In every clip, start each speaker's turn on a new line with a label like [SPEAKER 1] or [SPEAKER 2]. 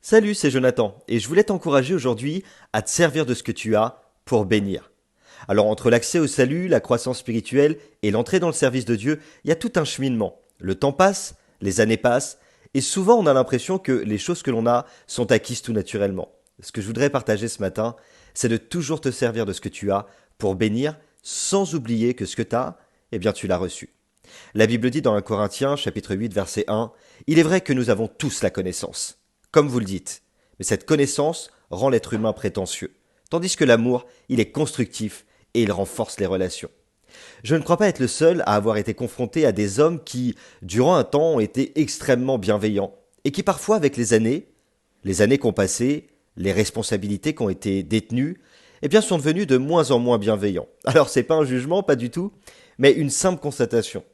[SPEAKER 1] Salut, c'est Jonathan, et je voulais t'encourager aujourd'hui à te servir de ce que tu as pour bénir. Alors entre l'accès au salut, la croissance spirituelle et l'entrée dans le service de Dieu, il y a tout un cheminement. Le temps passe, les années passent, et souvent on a l'impression que les choses que l'on a sont acquises tout naturellement. Ce que je voudrais partager ce matin, c'est de toujours te servir de ce que tu as pour bénir, sans oublier que ce que tu as, eh bien tu l'as reçu. La Bible dit dans 1 Corinthiens chapitre 8 verset 1, il est vrai que nous avons tous la connaissance, comme vous le dites, mais cette connaissance rend l'être humain prétentieux, tandis que l'amour, il est constructif et il renforce les relations. Je ne crois pas être le seul à avoir été confronté à des hommes qui, durant un temps, ont été extrêmement bienveillants, et qui parfois, avec les années qui ont passé, les responsabilités qui ont été détenues, eh bien, sont devenus de moins en moins bienveillants. Alors, c'est pas un jugement, pas du tout, mais une simple constatation.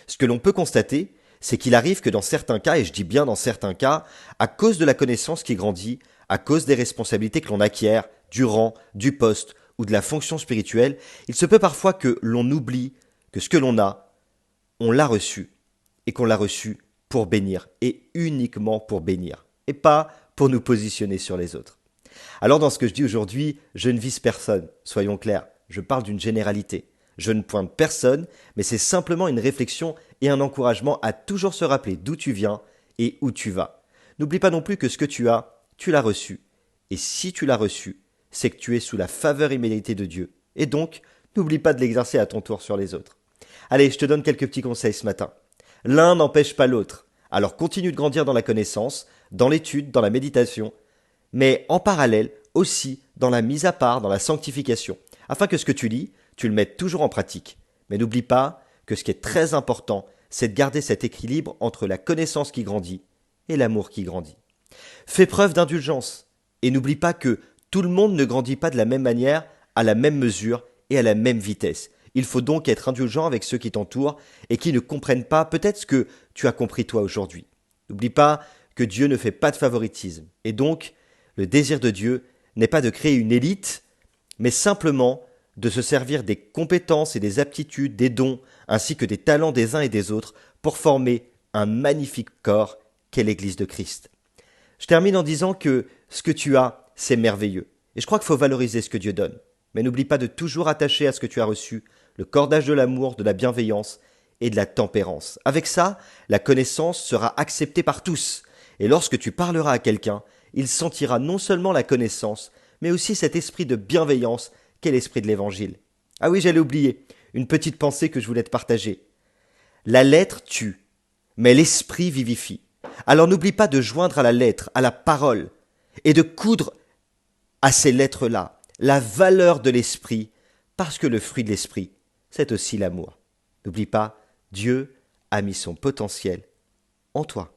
[SPEAKER 1] Ce que l'on peut constater, c'est qu'il arrive que dans certains cas, et je dis bien dans certains cas, à cause de la connaissance qui grandit, à cause des responsabilités que l'on acquiert, du rang, du poste ou de la fonction spirituelle, il se peut parfois que l'on oublie que ce que l'on a, on l'a reçu, et qu'on l'a reçu pour bénir, et uniquement pour bénir, et pas pour nous positionner sur les autres. Alors dans ce que je dis aujourd'hui, je ne vise personne, soyons clairs, je parle d'une généralité. Je ne pointe personne, mais c'est simplement une réflexion et un encouragement à toujours se rappeler d'où tu viens et où tu vas. N'oublie pas non plus que ce que tu as, tu l'as reçu. Et si tu l'as reçu, c'est que tu es sous la faveur immédiatée de Dieu. Et donc, n'oublie pas de l'exercer à ton tour sur les autres. Allez, je te donne quelques petits conseils ce matin. L'un n'empêche pas l'autre. Alors continue de grandir dans la connaissance, dans l'étude, dans la méditation, mais en parallèle aussi dans la mise à part, dans la sanctification, afin que ce que tu lis, tu le mettes toujours en pratique. Mais n'oublie pas que ce qui est très important, c'est de garder cet équilibre entre la connaissance qui grandit et l'amour qui grandit. Fais preuve d'indulgence et n'oublie pas que tout le monde ne grandit pas de la même manière, à la même mesure et à la même vitesse. Il faut donc être indulgent avec ceux qui t'entourent et qui ne comprennent pas peut-être ce que tu as compris toi aujourd'hui. N'oublie pas que Dieu ne fait pas de favoritisme et donc le désir de Dieu n'est pas de créer une élite, mais simplement de se servir des compétences et des aptitudes, des dons, ainsi que des talents des uns et des autres pour former un magnifique corps qu'est l'Église de Christ. Je termine en disant que ce que tu as, c'est merveilleux. Et je crois qu'il faut valoriser ce que Dieu donne. Mais n'oublie pas de toujours attacher à ce que tu as reçu le cordage de l'amour, de la bienveillance et de la tempérance. Avec ça, la connaissance sera acceptée par tous. Et lorsque tu parleras à quelqu'un, il sentira non seulement la connaissance, mais aussi cet esprit de bienveillance qu'est l'esprit de l'Évangile. Ah oui, j'allais oublier, une petite pensée que je voulais te partager. La lettre tue, mais l'esprit vivifie. Alors n'oublie pas de joindre à la lettre, à la parole, et de coudre à ces lettres-là la valeur de l'esprit, parce que le fruit de l'esprit, c'est aussi l'amour. N'oublie pas, Dieu a mis son potentiel en toi.